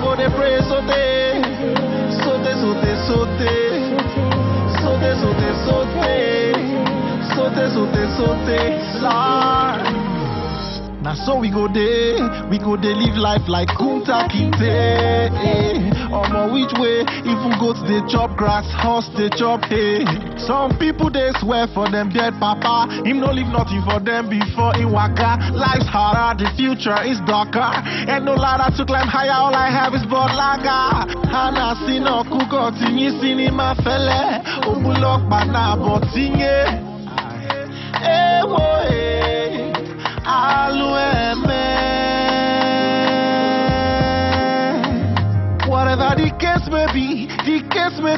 I go dey pray sote, sote, sote, sote, sote, sote, sote, sote, sote, Lord. Now so we go there live life like Kunta Kinte. Omo which way, even goats they chop grass, horse they chop hay. Some people they swear for them dead papa, him no leave nothing for them before in waka. Life's harder, the future is darker, and no ladder to climb higher, all I have is but laga. Hana sino kuko tinyi sinima fele, obulok bana botinye. Ayo Emmanuel. Whatever the case may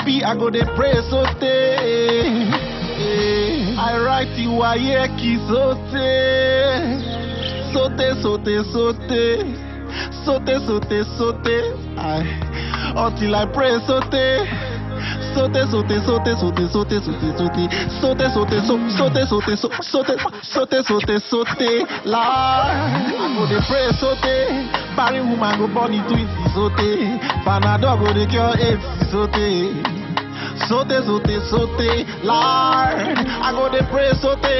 be, I go dey pray sote. I write you ayeki sote, sote, sote, sote, sote, sote, sote. Until I pray sote. Sote, sote, sote, sote, sote, sote, sote, sote, sote, sote, sote, sote, sote, sote, Lord. I go dey pray sote. Barren woman go born into it sote. Panadol go dey cure AIDS sote. Sote, sote, sote, Lord. I go dey pray sote.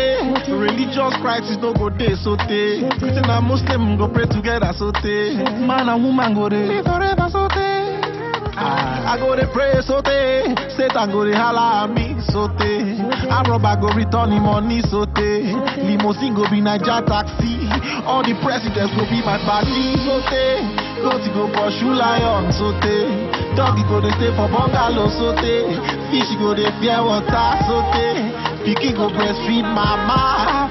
Religious crisis no go dey sote. Christian and Muslim go pray together sote. Man and woman go dey live forever sote. I go to pray sote, Satan go to holla at me sote, and robber go return him money sote, limousine go be Niger taxi, all the presidents go be my party sote, goat go pursue lion sote, dog go to stay for bungalow sote, fish go to fear water sote, pikin go breastfeed mama.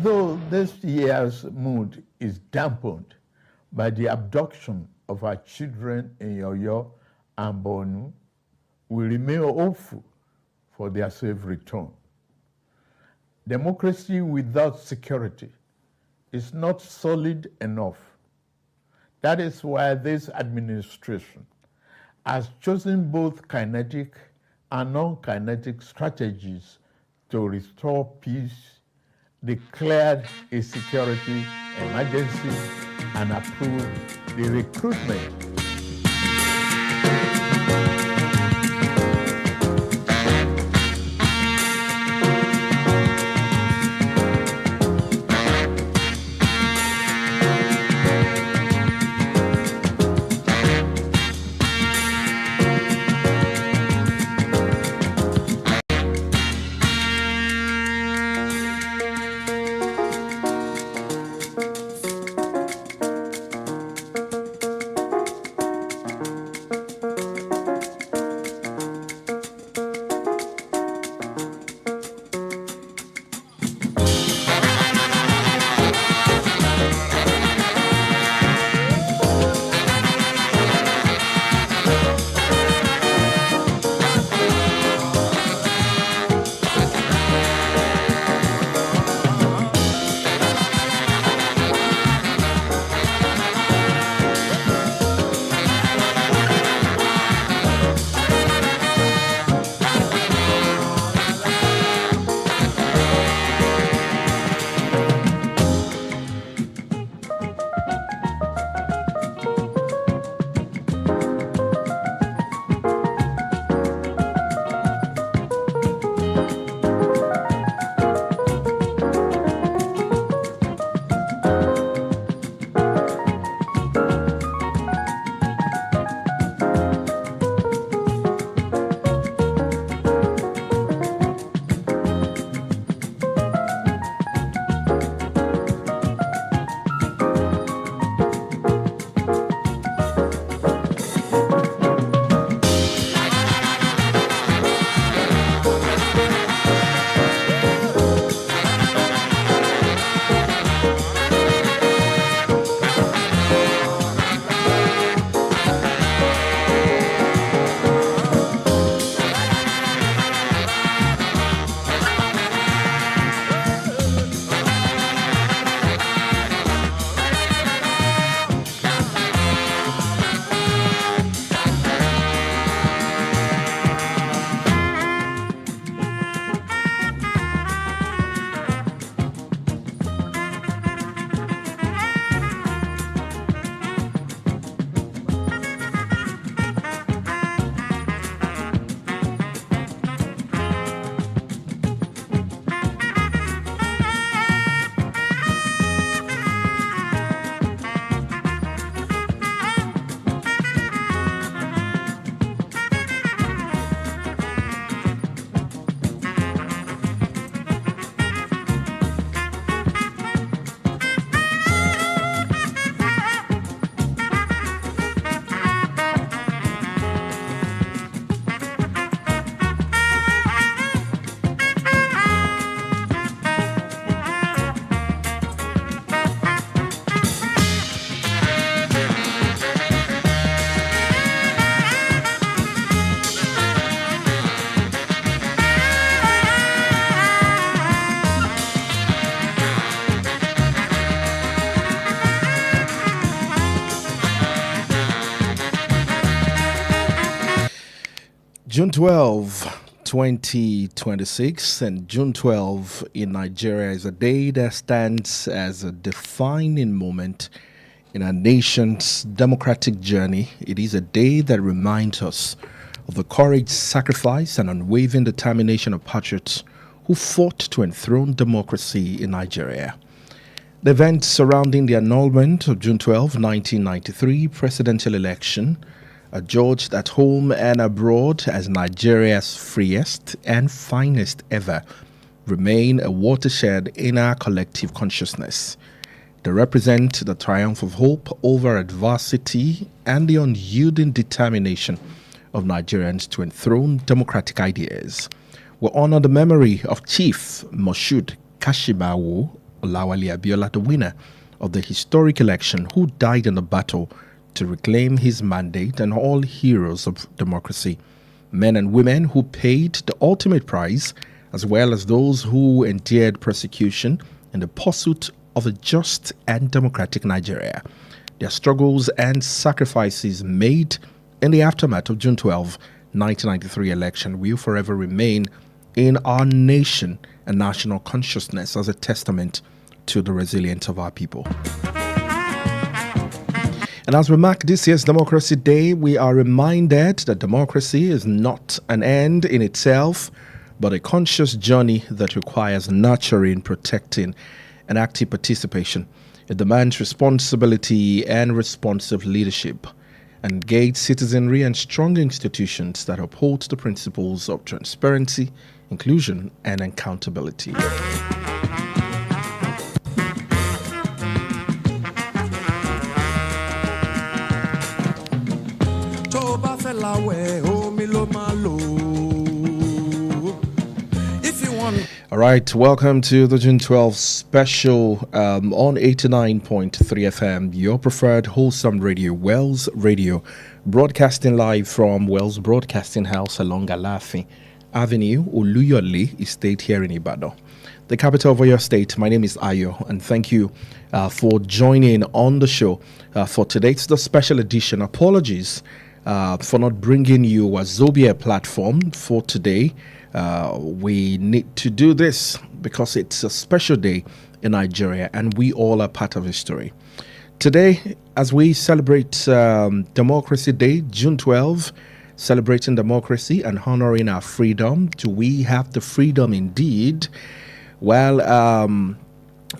Though this year's mood is dampened by the abduction of our children in Oyo and Borno, we remain hopeful for their safe return. Democracy without security is not solid enough. That is why this administration has chosen both kinetic and non-kinetic strategies to restore peace, declared a security emergency, and approved the recruitment June 12, 2026, and June 12 in Nigeria is a day that stands as a defining moment in our nation's democratic journey. It is a day that reminds us of the courage, sacrifice, and unwavering determination of patriots who fought to enthrone democracy in Nigeria. The events surrounding the annulment of June 12, 1993 presidential election are judged at home and abroad as Nigeria's freest and finest ever, remain a watershed in our collective consciousness. They represent the triumph of hope over adversity and the unyielding determination of Nigerians to enthrone democratic ideas. We honor the memory of Chief Moshood Kashimawo Olawale Abiola, the winner of the historic election, who died in the battle to reclaim his mandate, and all heroes of democracy, men and women who paid the ultimate price, as well as those who endured persecution in the pursuit of a just and democratic Nigeria. Their struggles and sacrifices made in the aftermath of June 12, 1993 election will forever remain in our nation and national consciousness as a testament to the resilience of our people. And as we mark this year's Democracy Day, we are reminded that democracy is not an end in itself, but a conscious journey that requires nurturing, protecting, and active participation. It demands responsibility and responsive leadership, and engaged citizenry and strong institutions that uphold the principles of transparency, inclusion, and accountability. All right, welcome to the June 12th special on 89.3 FM, your preferred wholesome radio, Wells Radio, broadcasting live from Wells Broadcasting House along Alafi Avenue, Oluyole Estate here in Ibadan, the capital of your state. My name is Ayo, and thank you for joining on the show for today. It's the special edition. Apologies for not bringing you a Zobia platform for today. We need to do this because it's a special day in Nigeria and we all are part of history. Today, as we celebrate Democracy Day, June 12, celebrating democracy and honoring our freedom, do we have the freedom indeed? Well,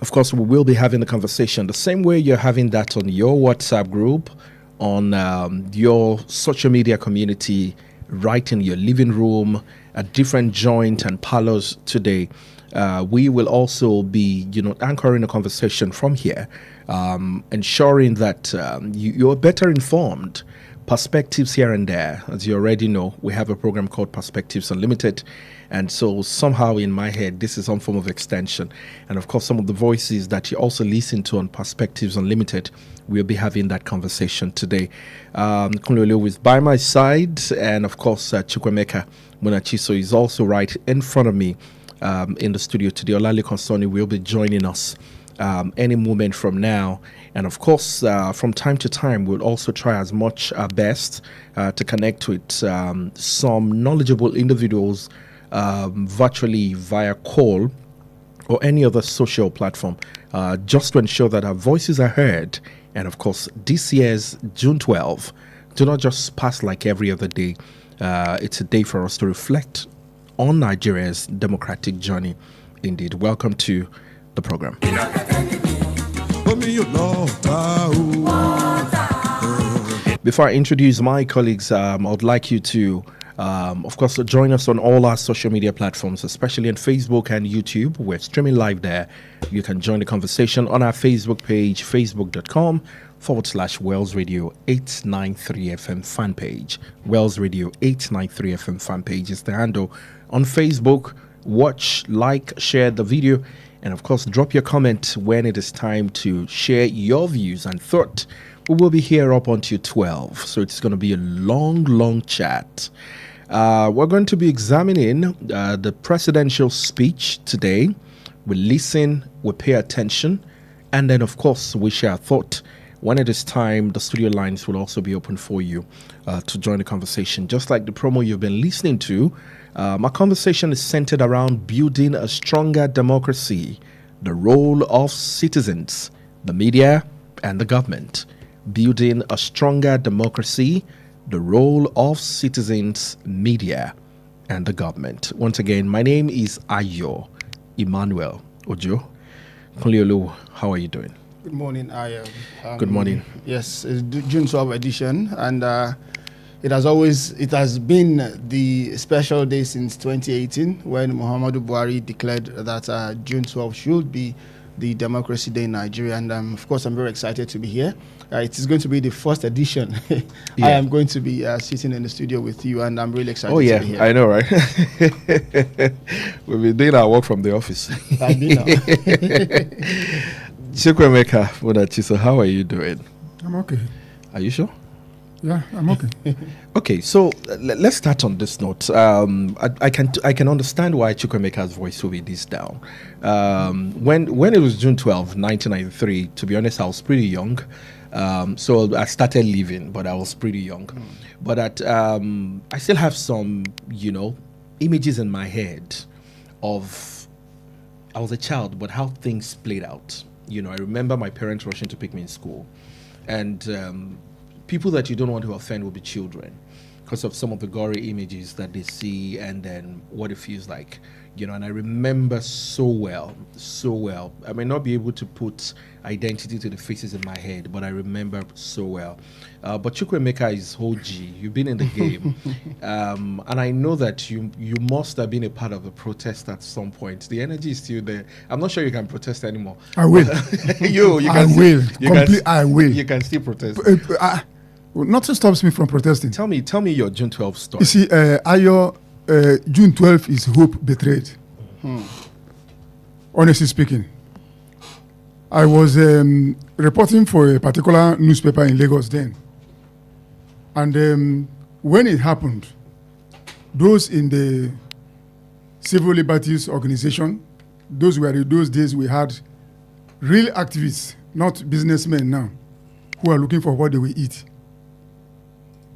of course, we will be having the conversation the same way you're having that on your WhatsApp group, on your social media community, right in your living room, at different joints and parlors today. We will also be, anchoring a conversation from here, ensuring that you're better informed. Perspectives here and there. As you already know, we have a program called Perspectives Unlimited. And so somehow in my head, this is some form of extension. And of course, some of the voices that you also listen to on Perspectives Unlimited, we'll be having that conversation today. Kunlulu is by my side. And of course, Chukwemeka Munachiso is also right in front of me in the studio today. Olale Konsoni will be joining us any moment from now. And of course, from time to time, we'll also try as much our best to connect with some knowledgeable individuals virtually via call or any other social platform, just to ensure that our voices are heard. And of course, this year's June 12 do not just pass like every other day. It's a day for us to reflect on Nigeria's democratic journey. Indeed, welcome to the program. Before I introduce my colleagues, I would like you to, of course, join us on all our social media platforms, especially on Facebook and YouTube. We're streaming live there. You can join the conversation on our Facebook page, facebook.com/Wells Radio 893 FM fan page. Wells Radio 893 FM fan page is the handle on Facebook. Watch, like, share the video, and of course, drop your comment when it is time to share your views and thought. We will be here up until 12, so it's going to be a long chat. We're going to be examining the presidential speech today. We listen, we pay attention, and then, of course, we share thought When it is time, the studio lines will also be open for you to join the conversation. Just like the promo you've been listening to, my conversation is centered around building a stronger democracy, the role of citizens, the media, and the government. Building a stronger democracy, the role of citizens, media, and the government. Once again, my name is Ayo Emmanuel-Ojo. Kunle, how are you doing? Good morning, Ayo. Good morning. Yes, it's the June 12 edition, and it has been the special day since 2018 when Muhammadu Buhari declared that June 12 should be the Democracy Day in Nigeria, and of course I'm very excited to be here. It is going to be the first edition. I am going to be sitting in the studio with you, and I'm really excited to be here. I know, right? We've been doing our work from the office. I do now. Chukwemeka Mudachiso, how are you doing? I'm okay. Are you sure? Yeah, I'm okay. Okay, so let's start on this note. I can understand why Chukwemeka's voice will be this down. When it was June 12, 1993, to be honest, I was pretty young. So I started living, but I was pretty young. But I still have some, images in my head of I was a child, but how things played out. I remember my parents rushing to pick me in school, and people that you don't want to offend will be children because of some of the gory images that they see and then what it feels like, and I remember so well. I may not be able to put identity to the faces in my head, but I remember so well. But Chukwemeka is OG. You've been in the game. And I know that you must have been a part of the protest at some point. The energy is still there. I'm not sure you can protest anymore. I will. I will. You can still protest. Nothing stops me from protesting. Tell me your June 12 story. You see, Ayo, June 12 is hope betrayed. Honestly speaking, I was reporting for a particular newspaper in Lagos then. And when it happened, those in the civil liberties organization, those days we had real activists, not businessmen now, who are looking for what they will eat.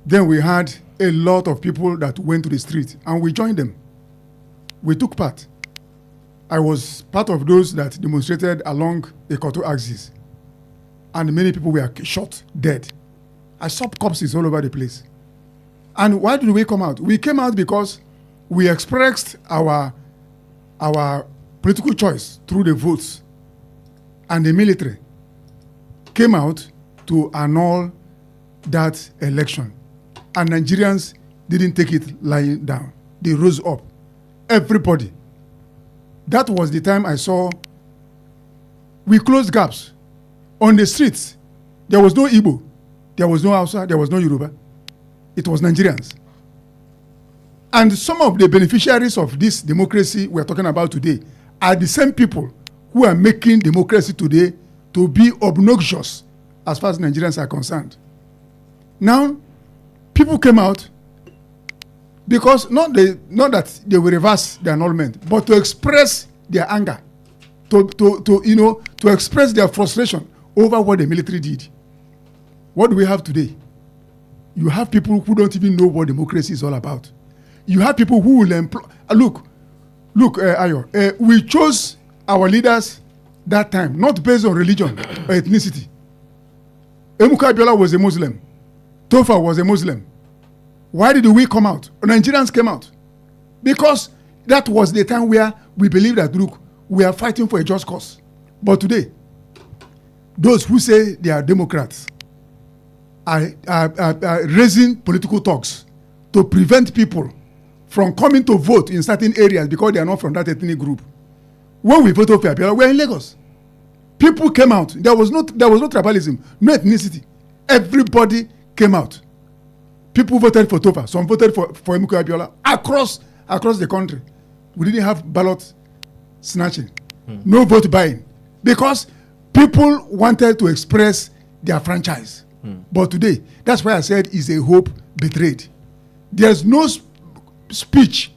Then we had a lot of people that went to the street, and we joined them. We took part. I was part of those that demonstrated along the Koto axis, and many people were shot, dead. I saw corpses all over the place. And why did we come out? We came out because we expressed our political choice through the votes, and the military came out to annul that election. And Nigerians didn't take it lying down. They rose up. Everybody. That was the time I saw we closed gaps. On the streets, there was no Igbo, there was no Hausa, there was no Yoruba. It was Nigerians. And some of the beneficiaries of this democracy we're talking about today are the same people who are making democracy today to be obnoxious as far as Nigerians are concerned. Now, people came out because not that they will reverse the annulment, but to express their anger, to express their frustration over what the military did. What do we have today? You have people who don't even know what democracy is all about. You have people who will employ. Look, Ayo, we chose our leaders that time not based on religion or ethnicity. Emuka Abiola was a Muslim. Tofa was a Muslim. Why did we come out? Nigerians came out. Because that was the time where we believed that, look, we are fighting for a just cause. But today, those who say they are Democrats are raising political talks to prevent people from coming to vote in certain areas because they are not from that ethnic group. When we voted for Abiola, we were in Lagos. People came out. There was no tribalism, no ethnicity. Everybody came out. People voted for Tofa. Some voted for Emuka Abiola across the country. We didn't have ballot snatching, no vote buying, because people wanted to express their franchise. But today, that's why I said it's a hope betrayed. There's no speech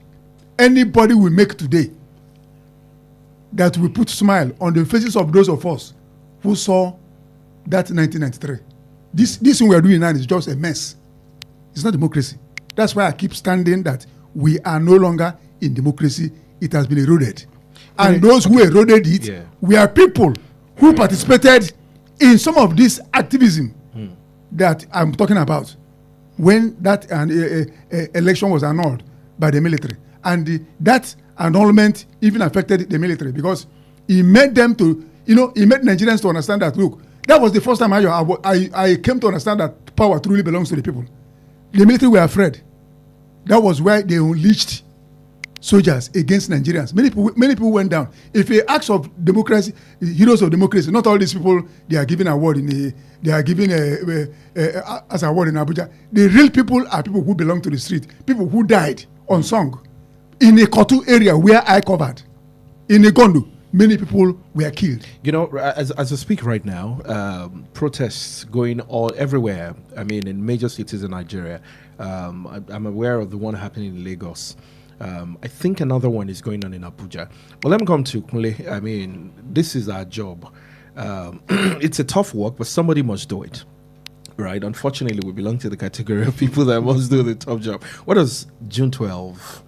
anybody will make today that will put smile on the faces of those of us who saw that 1993. This thing we are doing now is just a mess. It's not democracy. That's why I keep standing that we are no longer in democracy. It has been eroded. And those who eroded it, we are people who participated in some of this activism that I'm talking about when that election was annulled by the military. And that annulment even affected the military because it made them to, it made Nigerians to understand that, look, that was the first time I came to understand that power truly belongs to the people. The military were afraid. That was why they unleashed soldiers against Nigerians. Many people went down. If you ask of democracy, heroes of democracy, not all these people they are given award they are given as award in Abuja. The real people are people who belong to the street, people who died unsung in a Kotu area where I covered, in a Gondo. Many people were killed. As I speak right now, protests going all everywhere. I mean, in major cities in Nigeria. I'm aware of the one happening in Lagos. I think another one is going on in Abuja. But let me come to Kunle. I mean, this is our job. It's a tough work, but somebody must do it. Right? Unfortunately, we belong to the category of people that must do the tough job. What does June 12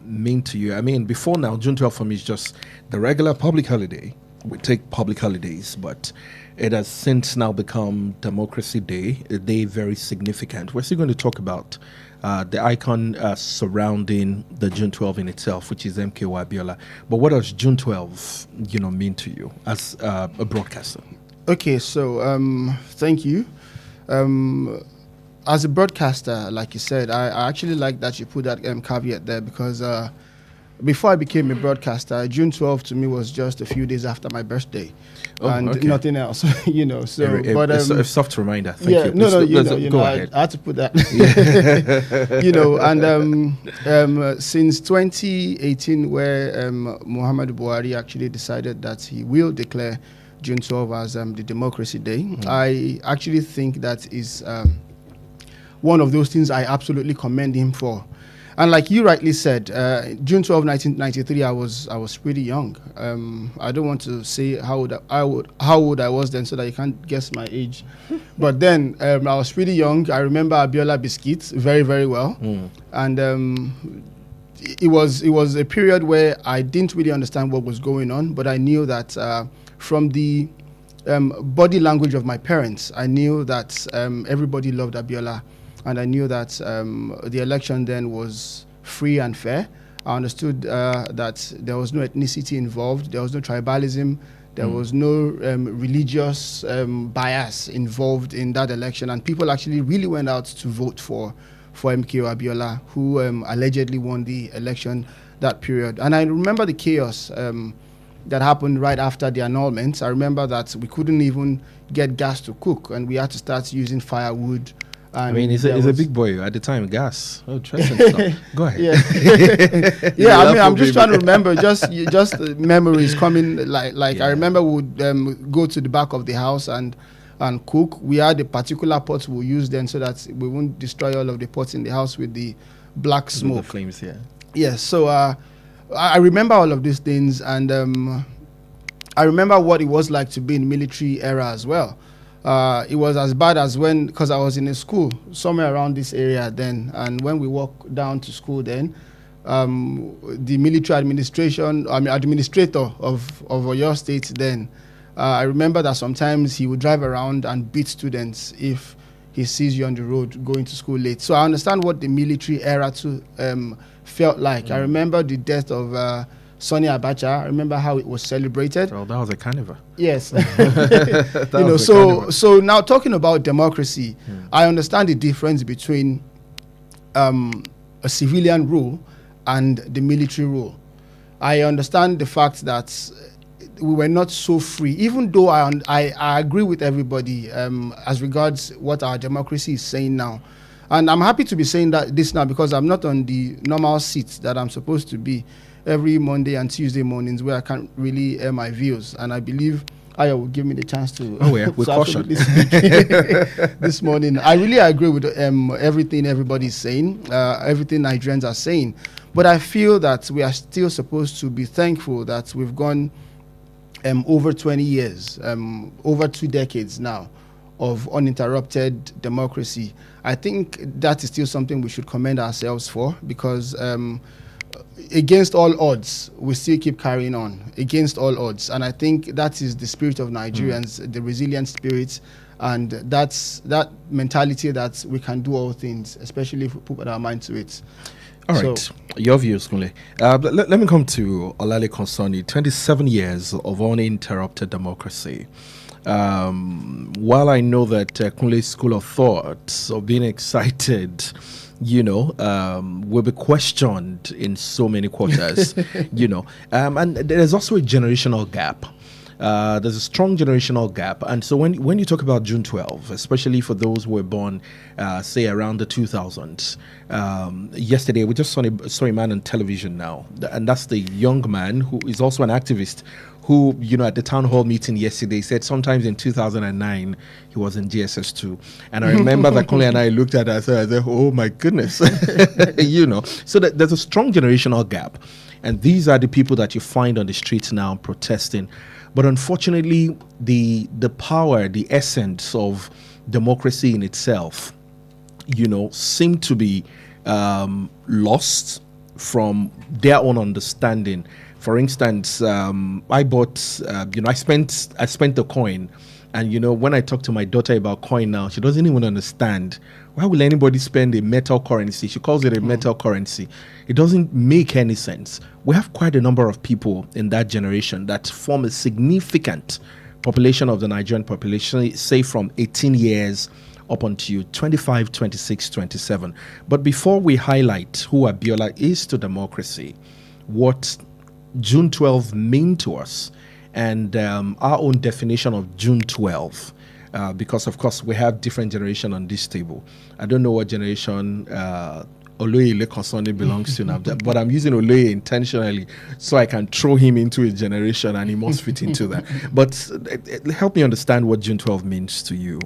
mean to you? I mean, before now, June 12 for me is just the regular public holiday. We take public holidays, but it has since now become Democracy Day, a day very significant. We're still going to talk about the icon surrounding the June 12 in itself, which is MKO Abiola. But what does June 12, mean to you as a broadcaster? Okay, so thank you. As a broadcaster, like you said, I actually like that you put that caveat there because before I became a broadcaster, June 12 to me was just a few days after my birthday, nothing else, So, but a soft reminder. Thank you. Go ahead. I had to put that. And since 2018, where Muhammadu Buhari actually decided that he will declare June 12 as the Democracy Day, I actually think that is one of those things I absolutely commend him for. And like you rightly said, June 12, 1993, I was pretty young. I don't want to say how old I was then so that you can't guess my age. But then I was pretty young. I remember Abiola Biscuits very, very well. And it was a period where I didn't really understand what was going on, but I knew that from the body language of my parents, I knew that everybody loved Abiola. And I knew that the election then was free and fair. I understood that there was no ethnicity involved, there was no tribalism, there was no religious bias involved in that election. And people actually really went out to vote for MKO Abiola, who allegedly won the election that period. And I remember the chaos that happened right after the annulment. I remember that we couldn't even get gas to cook, and we had to start using firewood. I mean, he's a big boy at the time. Gas. Oh, trust stuff. Go ahead. Yeah. I mean, I'm just trying to remember. Just memories coming. Like I remember we would go to the back of the house and cook. We had a particular pot we use then so that we won't destroy all of the pots in the house with the black smoke. With the flames, yeah. Yes. So I remember all of these things, and I remember what it was like to be in military era as well. It was as bad as because I was in a school somewhere around this area then, and when we walked down to school then, the military administrator of your state then, I remember that sometimes he would drive around and beat students if he sees you on the road going to school late. So I understand what the military era too felt like. I remember the death of Sonny Abacha. I remember how it was celebrated. Well, that was a carnival. Yes. So now talking about democracy, I understand the difference between a civilian rule and the military rule. I understand the fact that we were not so free, even though I agree with everybody as regards what our democracy is saying now. And I'm happy to be saying this now because I'm not on the normal seat that I'm supposed to be every Monday and Tuesday mornings where I can't really air my views. And I believe Ayo will give me the chance to, with caution. This morning. I really agree with everything everybody's saying, everything Nigerians are saying. But I feel that we are still supposed to be thankful that we've gone over 20 years, over 2 decades now of uninterrupted democracy, I think that is still something we should commend ourselves for, because against all odds, we still keep carrying on, against all odds. And I think that is the spirit of Nigerians, the resilient spirit, and that's that mentality that we can do all things, especially if we put our mind to it. All right, your views, Kunle. Let me come to Olale Konsoni. 27 years of uninterrupted democracy. While I know that Kunle's school of thought of being excited, will be questioned in so many quarters, and there's also a generational gap. There's a strong generational gap. And so when you talk about June 12, especially for those who were born, say, around the 2000s, yesterday we just saw a man on television now, and that's the young man who is also an activist who, at the town hall meeting yesterday said sometimes in 2009 he was in GSS2. And I remember that Kunle and I looked at it and I said, oh my goodness. So that there's a strong generational gap. And these are the people that you find on the streets now protesting. But unfortunately, the power, the essence of democracy in itself, seem to be lost from their own understanding. For instance, I bought, I spent a coin, and when I talk to my daughter about coin now, she doesn't even understand. Why will anybody spend a metal currency? She calls it a metal currency. It doesn't make any sense. We have quite a number of people in that generation that form a significant population of the Nigerian population, say from 18 years up until 25, 26, 27. But before we highlight who Abiola is to democracy, what June 12 mean to us, and our own definition of June 12, because of course we have different generation on this table. I don't know what generation Oloye Konsoni belongs to now, but I'm using Oloye intentionally so I can throw him into a generation and he must fit into that. But help me understand what June 12 means to you.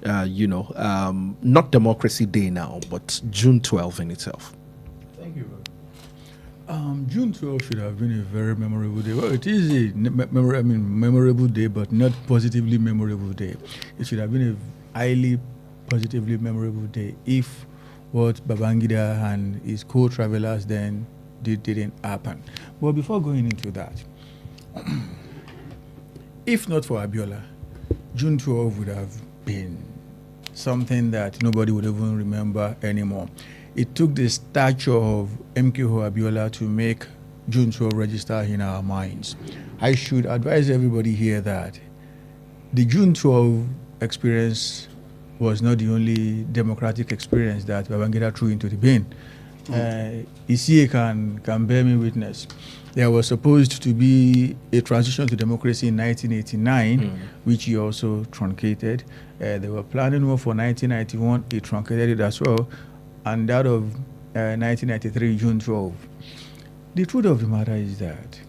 Not Democracy Day now, but June 12 in itself. Thank you. June 12 should have been a very memorable day. Well, it is a memorable day, but not positively memorable day. It should have been a highly positively memorable day if what Babangida and his co-travelers then didn't happen. But before going into that, if not for Abiola, June 12 would have been something that nobody would even remember anymore. It took the stature of MKO Abiola to make June 12 register in our minds. I should advise everybody here that the June 12 experience was not the only democratic experience that Babangida threw into the bin. Isie can bear me witness. There was supposed to be a transition to democracy in 1989, which he also truncated. They were planning one for 1991, he truncated it as well. And that of 1993, June 12. The truth of the matter is that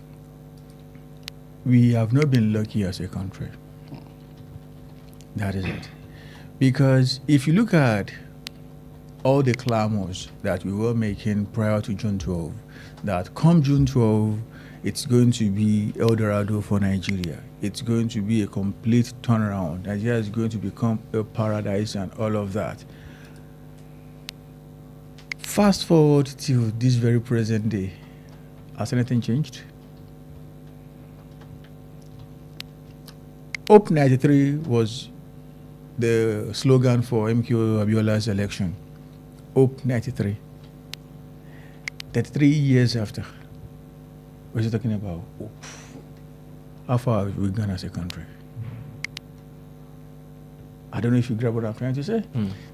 we have not been lucky as a country. That is it. Because if you look at all the clamors that we were making prior to June 12, that come June 12, it's going to be El Dorado for Nigeria. It's going to be a complete turnaround. Nigeria is going to become a paradise and all of that. Fast forward to this very present day. Has anything changed? Hope 93 was the slogan for MKO Abiola's election. Hope 93. 33 years after. What is he talking about? Hope. How far have we gone as a country? I don't know if you grab what I'm trying to say.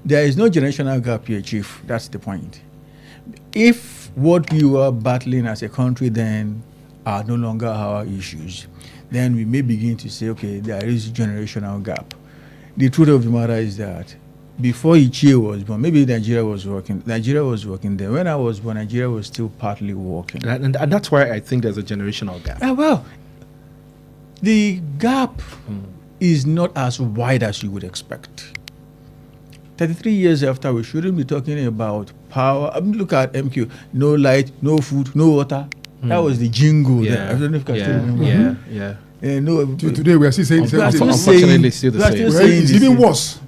There is no generational gap here, Chief. That's the point. If what we were battling as a country then are no longer our issues, then we may begin to say, okay, there is a generational gap. The truth of the matter is that before Ichie was born, maybe Nigeria was working there. When I was born, Nigeria was still partly working. And that's why I think there's a generational gap. Well, the gap is not as wide as you would expect. 33 years after, we shouldn't be talking about power. Look at MQ. No light, no food, no water. That was the jingle there. I don't know if you can still remember. Till today, we are still saying the same thing. Unfortunately, still the same. Well, it's even worse.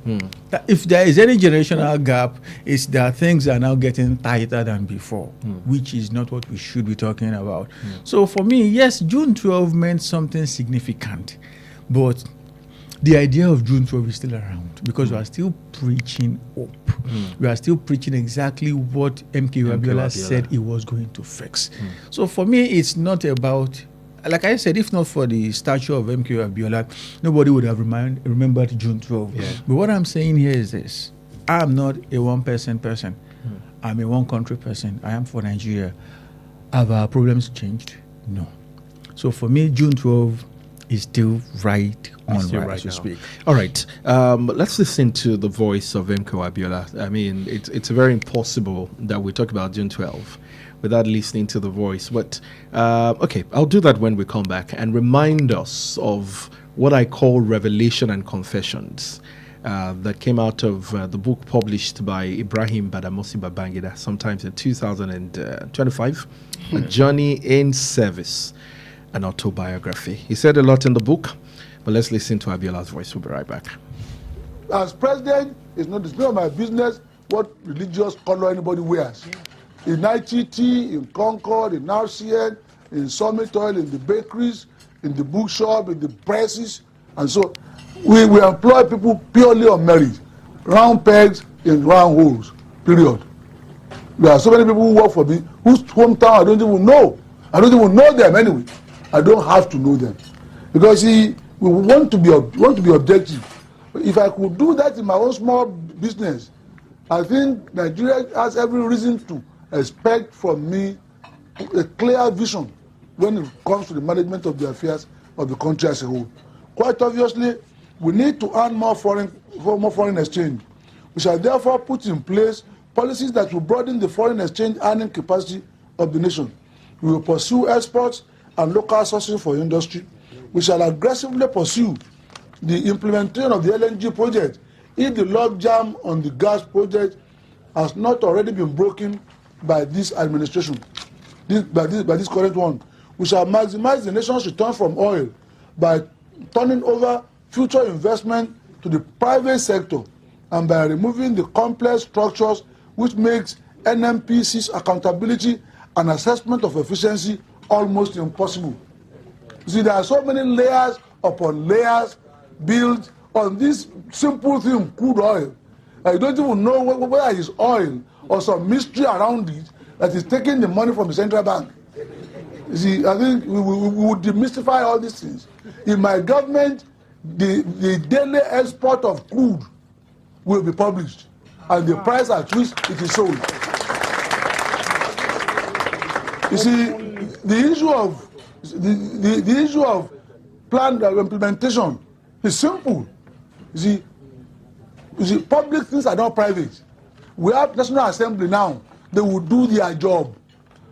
If there is any generational gap, it's that things are now getting tighter than before, which is not what we should be talking about. So for me, yes, June 12 meant something significant, but the idea of June 12 is still around because we are still preaching hope. We are still preaching exactly what MKO Abiola said he was going to fix. So for me, it's not about, like I said, if not for the statue of MKO Abiola, nobody would have remembered June 12. Yeah. But what I'm saying here is this. I'm not a one-person person. I'm a one-country person. I am for Nigeria. Have our problems changed? No. So for me, June 12 is still right on right to speak. All right. Let's listen to the voice of MKO Abiola. I mean, it's very impossible that we talk about June 12 without listening to the voice. But, okay, I'll do that when we come back and remind us of what I call Revelation and Confessions that came out of the book published by Ibrahim Badamasi Babangida sometimes in 2025, A Journey in Service, an autobiography. He said a lot in the book, but let's listen to Abiola's voice. We'll be right back. As president, it's not my business what religious color anybody wears. In ITT, in Concord, in RCN, in Summit Oil, in the bakeries, in the bookshop, in the presses, and so we employ people purely on merit. Round pegs in round holes, period. There are so many people who work for me whose hometown I don't even know. I don't even know them anyway. I don't have to know them. Because we want to be objective. If I could do that in my own small business, I think Nigeria has every reason to expect from me a clear vision when it comes to the management of the affairs of the country as a whole. Quite obviously, we need to earn more foreign exchange. We shall therefore put in place policies that will broaden the foreign exchange earning capacity of the nation. We will pursue exports and local sourcing for industry. We shall aggressively pursue the implementation of the LNG project if the logjam on the gas project has not already been broken by this administration, by this current one. We shall maximize the nation's return from oil by turning over future investment to the private sector and by removing the complex structures which makes NMPC's accountability and assessment of efficiency almost impossible. You see, there are so many layers upon layers built on this simple thing, crude oil. I don't even know whether it's oil or some mystery around it that is taking the money from the central bank. You see, I think we would demystify all these things. In my government, the daily export of crude will be published and the price at which it is sold. You see, the issue of planned implementation is simple. You see, public things are not private. We have National Assembly now. They will do their job.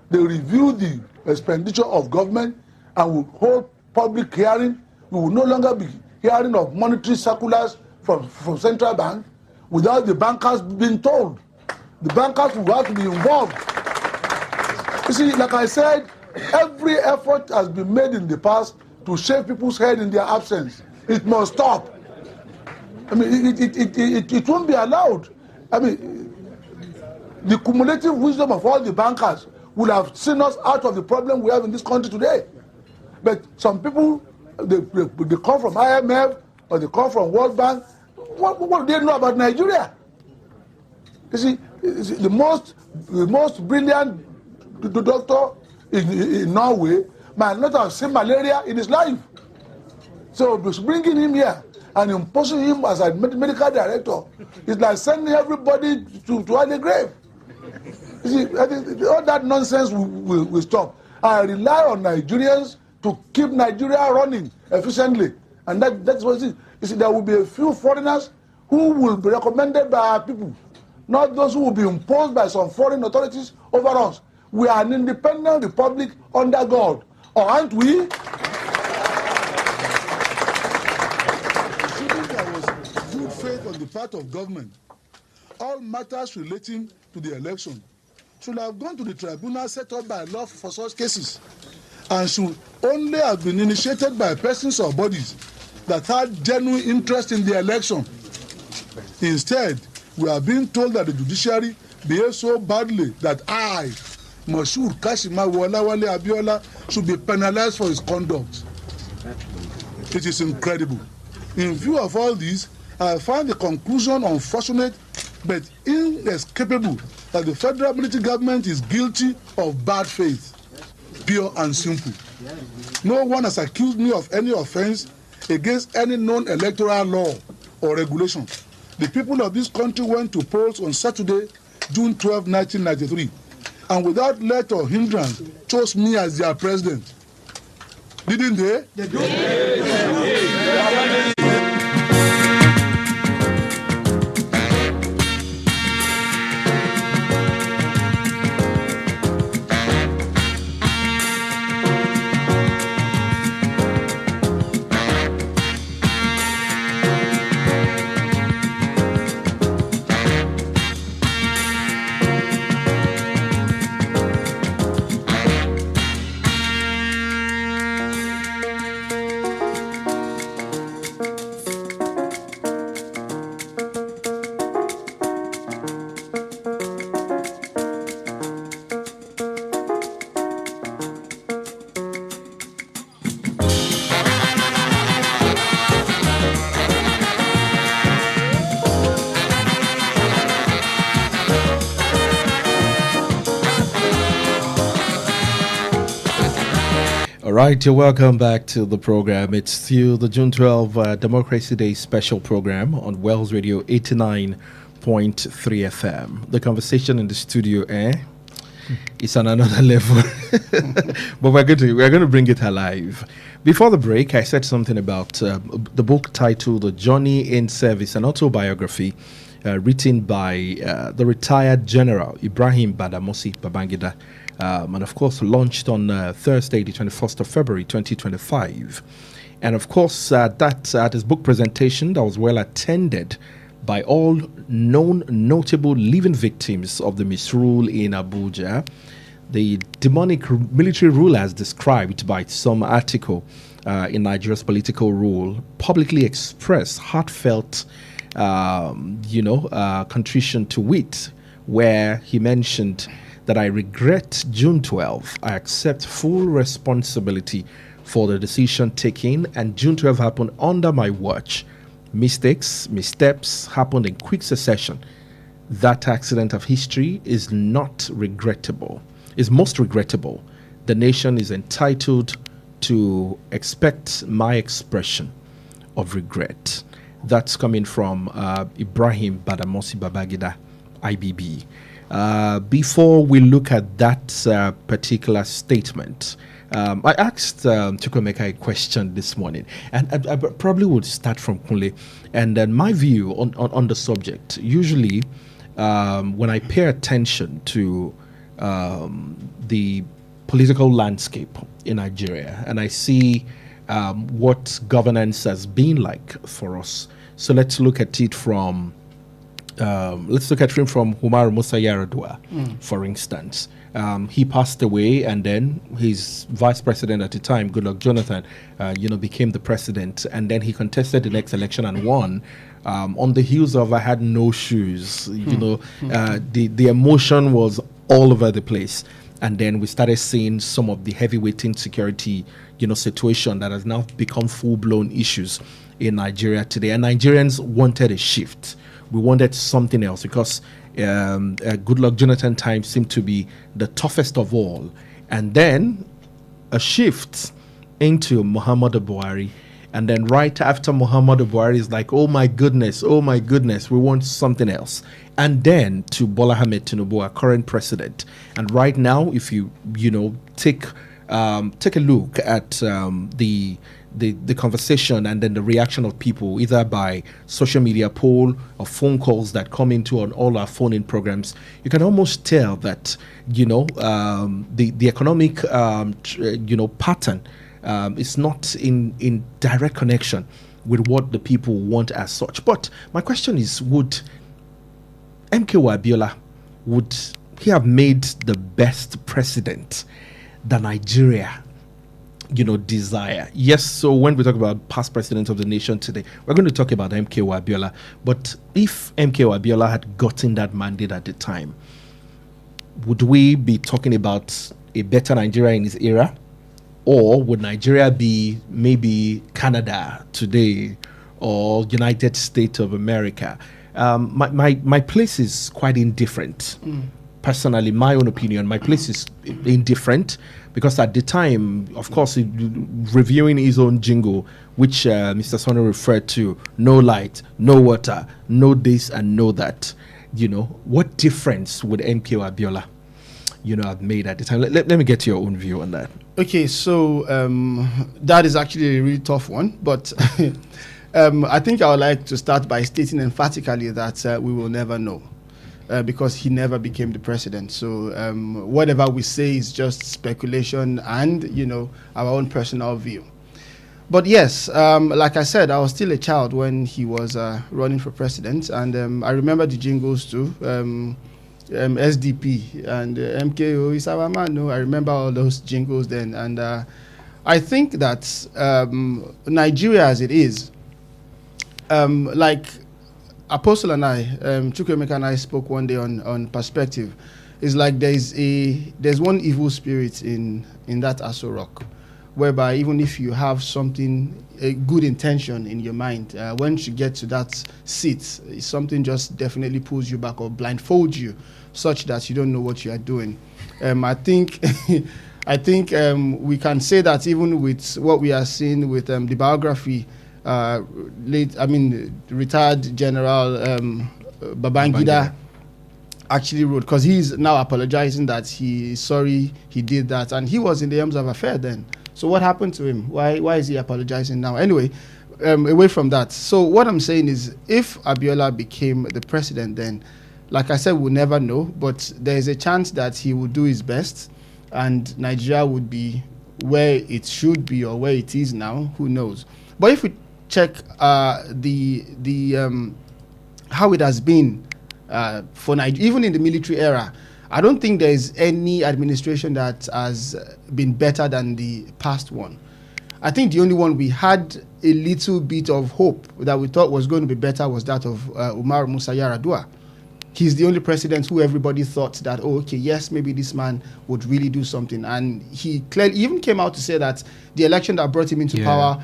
They review the expenditure of government and will hold public hearing. We will no longer be hearing of monetary circulars from central bank without the bankers being told. The bankers will have to be involved. You see, like I said, every effort has been made in the past to shave people's head in their absence. It must stop. I mean, it won't be allowed. I mean, the cumulative wisdom of all the bankers would have seen us out of the problem we have in this country today. But some people, they come from IMF or they come from World Bank. What do they know about Nigeria? You see, the most brilliant doctor in Norway might not have seen malaria in his life. So bringing him here and imposing him as a medical director is like sending everybody to the grave. You see, I think all that nonsense will stop. I rely on Nigerians to keep Nigeria running efficiently, and that's what it is. You see, there will be a few foreigners who will be recommended by our people, not those who will be imposed by some foreign authorities over us. We are an independent republic under God, or aren't we? Assuming there was good faith on the part of government, all matters relating to the election should have gone to the tribunal set up by law for such cases. and should only have been initiated by persons or bodies that had genuine interest in the election. Instead, we are being told that the judiciary behaved so badly that I, Moshood Kashimawo Olawale Abiola, should be penalized for his conduct. It is incredible. In view of all this, I find the conclusion unfortunate but inescapable that the federal military government is guilty of bad faith, pure and simple. No one has accused me of any offense against any known electoral law or regulation. The people of this country went to polls on Saturday, June 12, 1993, and without let or hindrance chose me as their president. Didn't they? They did. All right, you're welcome back to the program. It's still the June 12 Democracy Day special program on Wells Radio 89.3 FM. The conversation in the studio, it's on another level, but we're going to bring it alive. Before the break, I said something about the book titled "The Journey in Service," an autobiography written by the retired General Ibrahim Badamasi Babangida. And of course launched on Thursday, the 21st of February 2025. And of course at his book presentation that was well attended by all known notable living victims of the misrule in Abuja, the demonic military rule as described by some article in Nigeria's political rule, publicly expressed heartfelt contrition to wit, where he mentioned that I regret June 12. I accept full responsibility for the decision taken, and June 12 happened under my watch. Missteps happened in quick succession. That accident of history is not regrettable, is most regrettable. The nation is entitled to expect my expression of regret. That's coming from Ibrahim Badamasi Babangida, IBB. Before we look at that particular statement, I asked Chukwemeka a question this morning, and I probably would start from Kunle. And then my view on the subject, usually when I pay attention to the political landscape in Nigeria, and I see what governance has been like for us. So let's look at it from Umaru Musa Yar'Adua, for instance. He passed away, and then his vice president at the time, Goodluck Jonathan, became the president, and then he contested the next election and won. On the heels of "I had no shoes," the emotion was all over the place, and then we started seeing some of the heavyweight insecurity, situation that has now become full-blown issues in Nigeria today. And Nigerians wanted a shift. We wanted something else because Goodluck Jonathan time seemed to be the toughest of all. And then a shift into Muhammadu Buhari. And then right after Muhammadu Buhari is like, oh my goodness, we want something else. And then to Bola Ahmed Tinubu, our current president. And right now, if you take a look at the conversation and then the reaction of people, either by social media poll or phone calls that come into on all our phone-in programs, you can almost tell that the economic pattern is not in direct connection with what the people want as such. But my question is, would MKO Abiola, would he have made the best president that Nigeria desire. Yes, so when we talk about past presidents of the nation today, we're going to talk about MKO Abiola. But if MKO Abiola had gotten that mandate at the time, would we be talking about a better Nigeria in his era? Or would Nigeria be maybe Canada today or United States of America? My place is quite indifferent. Personally, my own opinion, my place is indifferent because at the time, of course, reviewing his own jingle, which Mr. Sonny referred to, no light, no water, no this and no that, what difference would MKO Abiola, have made at the time? Let me get your own view on that. Okay, so that is actually a really tough one, but I think I would like to start by stating emphatically that we will never know. Because he never became the president. So whatever we say is just speculation and, our own personal view. But yes, like I said, I was still a child when he was running for president. And I remember the jingles too, SDP and MKO is our man. No, I remember all those jingles then. And I think that Nigeria as it is, like Apostle and I, Chukwemeka and I spoke one day on perspective. It's like there's one evil spirit in that Aso Rock, whereby even if you have a good intention in your mind, once you get to that seat, something just definitely pulls you back or blindfolds you, such that you don't know what you are doing. I think we can say that even with what we are seeing with the biography. Retired General Babangida actually wrote, because he's now apologizing that he's sorry he did that, and he was in the arms of affair then. So what happened to him? Why is he apologizing now? Anyway, away from that. So what I'm saying is, if Abiola became the president, then, like I said, we'll never know, but there is a chance that he will do his best, and Nigeria would be where it should be or where it is now. Who knows? But if we check how it has been for Nigeria, even in the military era, I don't think there is any administration that has been better than the past one. I think the only one we had a little bit of hope that we thought was going to be better was that of Umar Musa Yar'Adua. He's the only president who everybody thought that, yes, maybe this man would really do something. And he clearly even came out to say that the election that brought him into power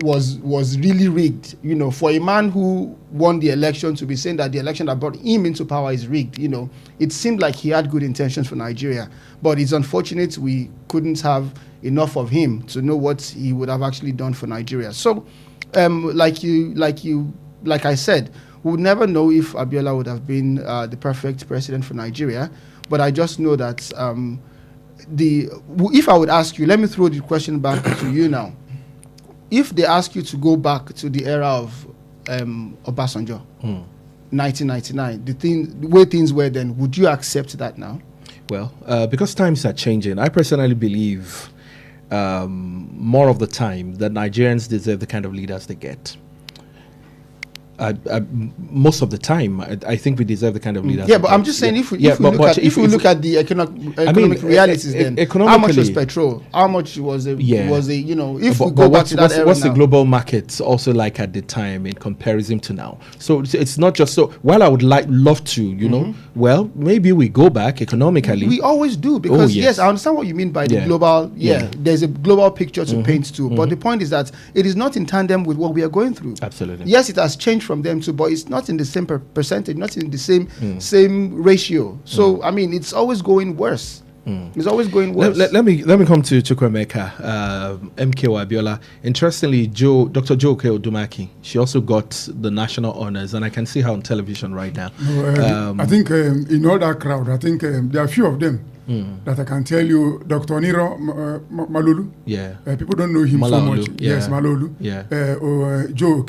was really rigged. For a man who won the election to be saying that the election that brought him into power is rigged, it seemed like he had good intentions for Nigeria. But it's unfortunate we couldn't have enough of him to know what he would have actually done for Nigeria. So, like I said, we would never know if Abiola would have been the perfect president for Nigeria, but I just know that if I would ask you, let me throw the question back to you now. If they ask you to go back to the era of Obasanjo, 1999, the way things were then, would you accept that now? Well, because times are changing, I personally believe more of the time that Nigerians deserve the kind of leaders they get. Most of the time, I think we deserve the kind of leaders. Yeah, but I'm just saying, if we look at the economic realities, then how much was petrol? How much was it? If we go back to that era, what's the global market also like at the time in comparison to now? So it's not just so. While I would love to, well, maybe we go back economically. We always do, because yes, I understand what you mean by the global. There's a global picture to paint too, but the point is that it is not in tandem with what we are going through. Absolutely. Yes, it has changed from them too, but it's not in the same percentage, not in the same ratio. So it's always going worse. It's always going worse. Let me come to Chukwemeka, MKO Abiola. Interestingly, Dr. Joe Odumaki, she also got the national honors, and I can see her on television right now. I think in all that crowd, I think there are a few of them that I can tell you. Dr. Niro Malulu. Yeah. People don't know him so much. Yeah. Yes, Malulu. Yeah. Joe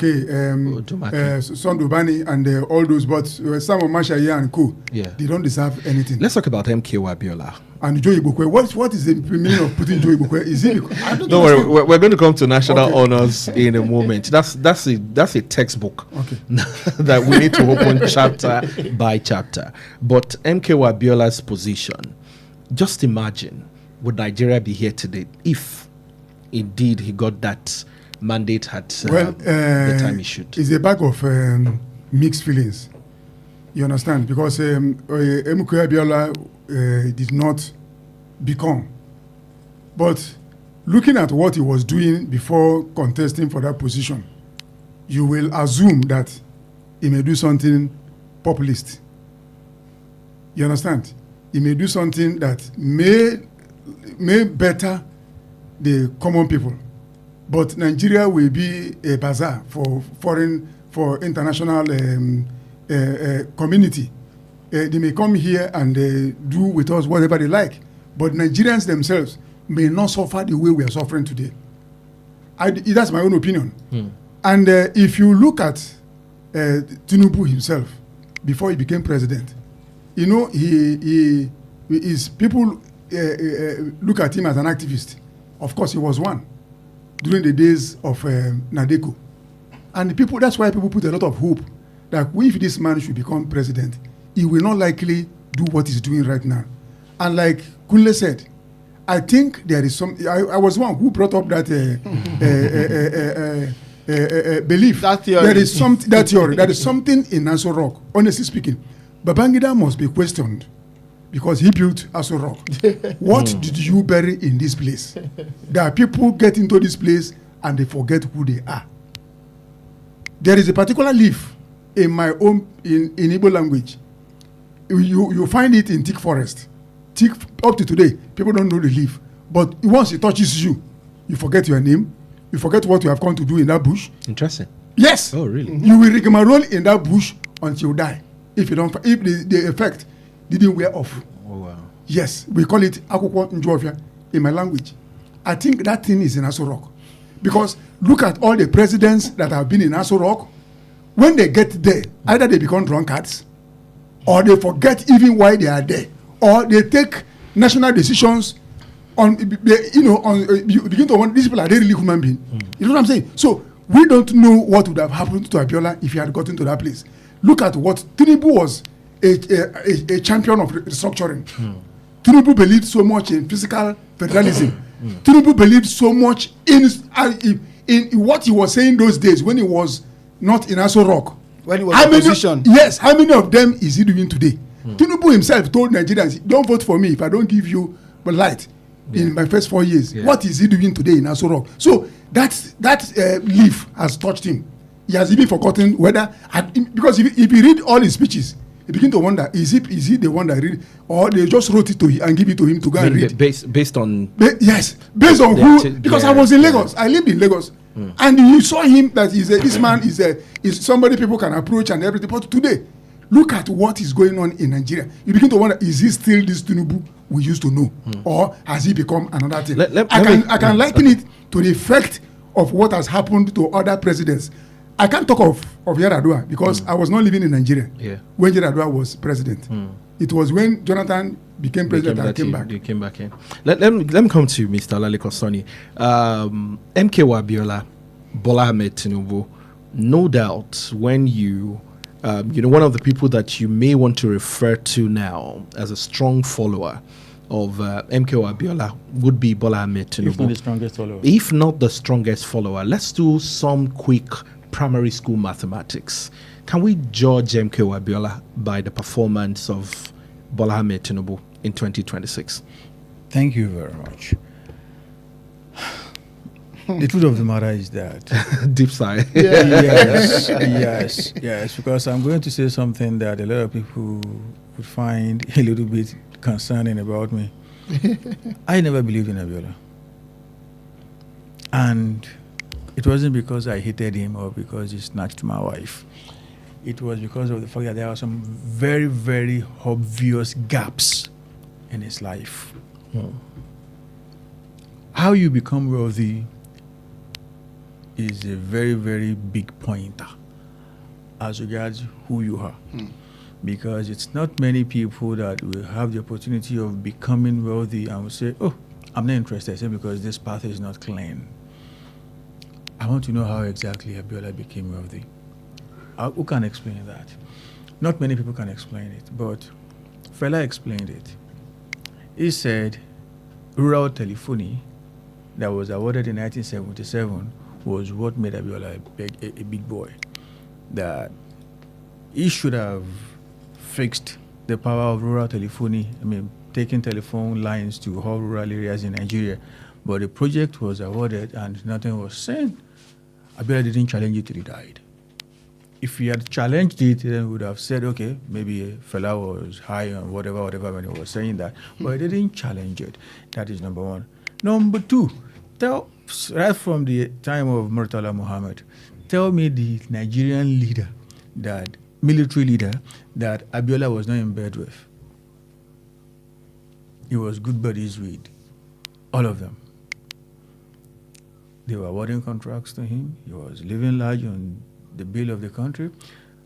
Sondubani and all those, but some of Mashaya and Co. Yeah. They don't deserve anything. Let's talk about MKO Abiola. And Joe Ibukwe. What is the meaning of putting Joe Ibukwe? Is it? Don't worry, we're going to come to national honors in a moment. That's a textbook that we need to open chapter by chapter. But MKO Abiola's position, just imagine, would Nigeria be here today if indeed he got that mandate at the time he should. It's a bag of mixed feelings. You understand? Because Emmanuel Abiola did not become. But looking at what he was doing before contesting for that position, you will assume that he may do something populist. You understand? He may do something that may better the common people. But Nigeria will be a bazaar for international community. They may come here and do with us whatever they like. But Nigerians themselves may not suffer the way we are suffering today. That's my own opinion. And if you look at Tinubu himself, before he became president, you know, people look at him as an activist. Of course, he was one during the days of Nadeko. And that's why people put a lot of hope that if this man should become president, he will not likely do what he's doing right now. And like Kunle said, I think there is some. I was one who brought up that belief. That theory. There is something. That theory. There is something in Aso Rock. Honestly speaking, Babangida must be questioned because he built Aso Rock. What did you bury in this place? There are people get into this place and they forget who they are. There is a particular leaf in my own in Igbo language. You find it in thick forest. Thick up to today, people don't know the leaf. But once it touches you, you forget your name. You forget what you have come to do in that bush. Interesting. Yes. Oh, really? You will rigmarole in that bush until you die. If the effect didn't wear off. Oh, wow. Yes, we call it akwukwo njuofia in my language. I think that thing is in Aso Rock. Because look at all the presidents that have been in Aso Rock. When they get there, either they become drunkards, or they forget even why they are there, or they take national decisions on, you begin to wonder, these people, are they really human beings? You know what I'm saying? So we don't know what would have happened to Abiola if he had gotten to that place. Look at what Tinubu was, a champion of restructuring. Tinubu believed so much in physical federalism. Tinubu believed so much in what he was saying those days when he was not in Aso Rock. When he was in opposition. Yes, how many of them is he doing today? Tinubu himself told Nigerians, don't vote for me if I don't give you the light in my first 4 years. What is he doing today in Aso Rock? So that leaf has touched him. He has even forgotten whether, because if you read all his speeches, you begin to wonder, is he the one that read, or they just wrote it to him and give it to him to go and read? Based on... Yes, based on who, because I was in Lagos, I lived in Lagos, and you saw him that this man is somebody people can approach and everything, but today, look at what is going on in Nigeria. You begin to wonder, is he still this Tinubu we used to know, or has he become another thing? I can liken it to the effect of what has happened to other presidents. I can't talk of Yar'Adua because I was not living in Nigeria when Yar'Adua was president. It was when Jonathan became president that I came back. You came back in. Let me come to Mr. Laleko Soni. MKO Abiola, Bola Ahmed Tinubu, no doubt when you one of the people that you may want to refer to now as a strong follower of MKO Abiola would be Bola Ahmed Tinubu. If not the strongest follower. If not the strongest follower, let's do some quick primary school mathematics. Can we judge MKO Abiola by the performance of Bola Ahmed Tinubu in 2026? Thank you very much. The truth of the matter is that deep sigh. Yes, because I'm going to say something that a lot of people would find a little bit concerning about me. I never believed in Abiola. And it wasn't because I hated him or because he snatched my wife. It was because of the fact that there were some very, very obvious gaps in his life. How you become wealthy is a very, very big pointer as regards who you are. Because it's not many people that will have the opportunity of becoming wealthy and will say, oh, I'm not interested because this path is not clean. I want to know how exactly Abiola became wealthy. Who can explain that? Not many people can explain it, but Fela explained it. He said, rural telephony that was awarded in 1977 was what made Abiola a big boy. That he should have fixed the power of rural telephony, taking telephone lines to all rural areas in Nigeria. But the project was awarded and nothing was seen. Abiola didn't challenge it till he died. If he had challenged it, then we would have said, okay, maybe Fela was high on whatever when he was saying that. But he didn't challenge it. That is number one. Number two, right from the time of Murtala Muhammad, tell me the Nigerian leader, that military leader, that Abiola was not in bed with. He was good buddies with all of them. They were awarding contracts to him. He was living large on the bill of the country.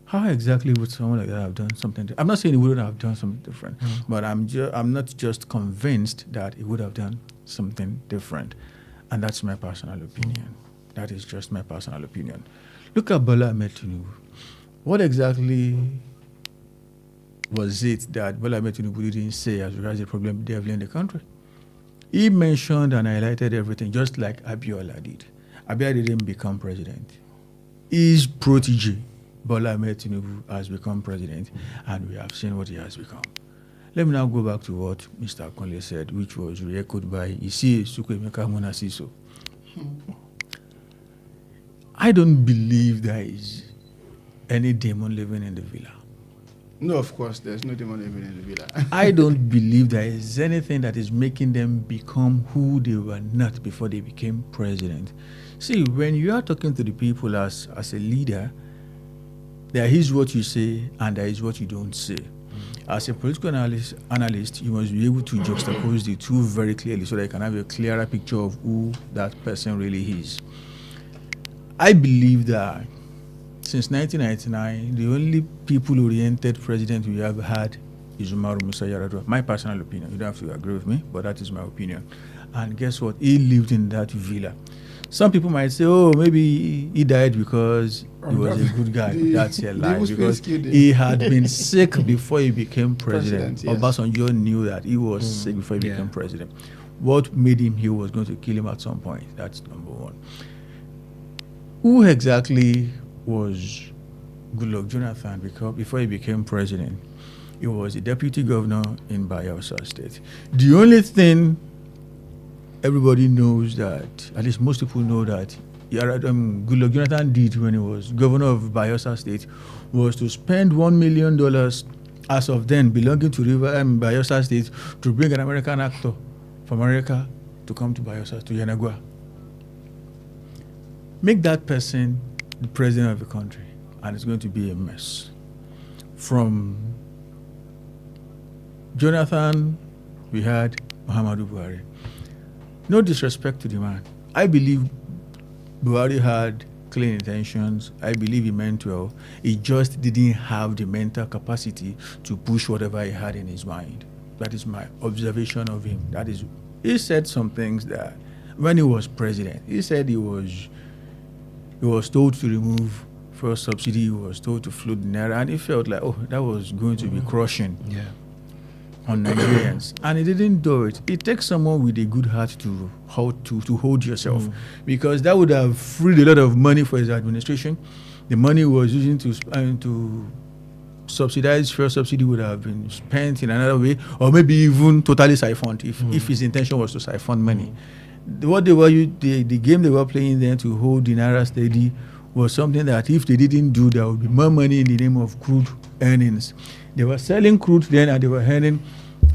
How exactly would someone like that have done something? I'm not saying he wouldn't have done something different, but I'm not just convinced that he would have done something different. And that's my personal opinion. That is just my personal opinion. Look at Bola Ahmed Tinubu. What exactly was it that Bola Ahmed Tinubu didn't say as regards the problem devil in the country? He mentioned and highlighted everything just like Abiola did. Abiola didn't become president. His protege, Bola Ahmed Tinubu, has become president, and we have seen what he has become. Let me now go back to what Mr. Akonle said, which was re-echoed by Isi Sukwemeka Monasiso. I don't believe there is any demon living in the villa. No, of course, there's no demon living in the villa. I don't believe there is anything that is making them become who they were not before they became president. See, when you are talking to the people as a leader, there is what you say and there is what you don't say. As a political analyst, you must be able to juxtapose the two very clearly so that you can have a clearer picture of who that person really is. I believe that since 1999, the only people-oriented president we have had is Umaru Musa Yar'Adua. My personal opinion. You don't have to agree with me, but that is my opinion. And guess what? He lived in that villa. Some people might say, oh, maybe he died because he was a good guy. That's a lie. Because he had been sick before he became president. Yes. Obasanjo knew that he was sick before he became president. What made him, he was going to kill him at some point. That's number one. Who exactly was Goodluck Jonathan before he became president? He was a deputy governor in Bayelsa State. The only thing everybody knows, that, at least most people know, that Goodluck Jonathan did when he was governor of Bayelsa State was to spend $1 million as of then belonging to Bayelsa State to bring an American actor from America to come to Bayelsa, to Yanagua. Make that person the president of the country, and it's going to be a mess. From Jonathan, we had Muhammadu Buhari. No disrespect to the man. I believe Buhari had clean intentions. I believe he meant well. He just didn't have the mental capacity to push whatever he had in his mind. That is my observation of him. He said some things that when he was president, he said he was told to remove fuel subsidy, he was told to float the naira, and he felt like, oh, that was going to be crushing on Nigerians. And he didn't do it. It takes someone with a good heart to hold yourself, because that would have freed a lot of money for his administration. The money he was using to subsidize fuel subsidy would have been spent in another way, or maybe even totally siphoned if his intention was to siphon money. The game they were playing then to hold the naira steady was something that if they didn't do, there would be more money in the name of crude earnings. They were selling crude then and they were earning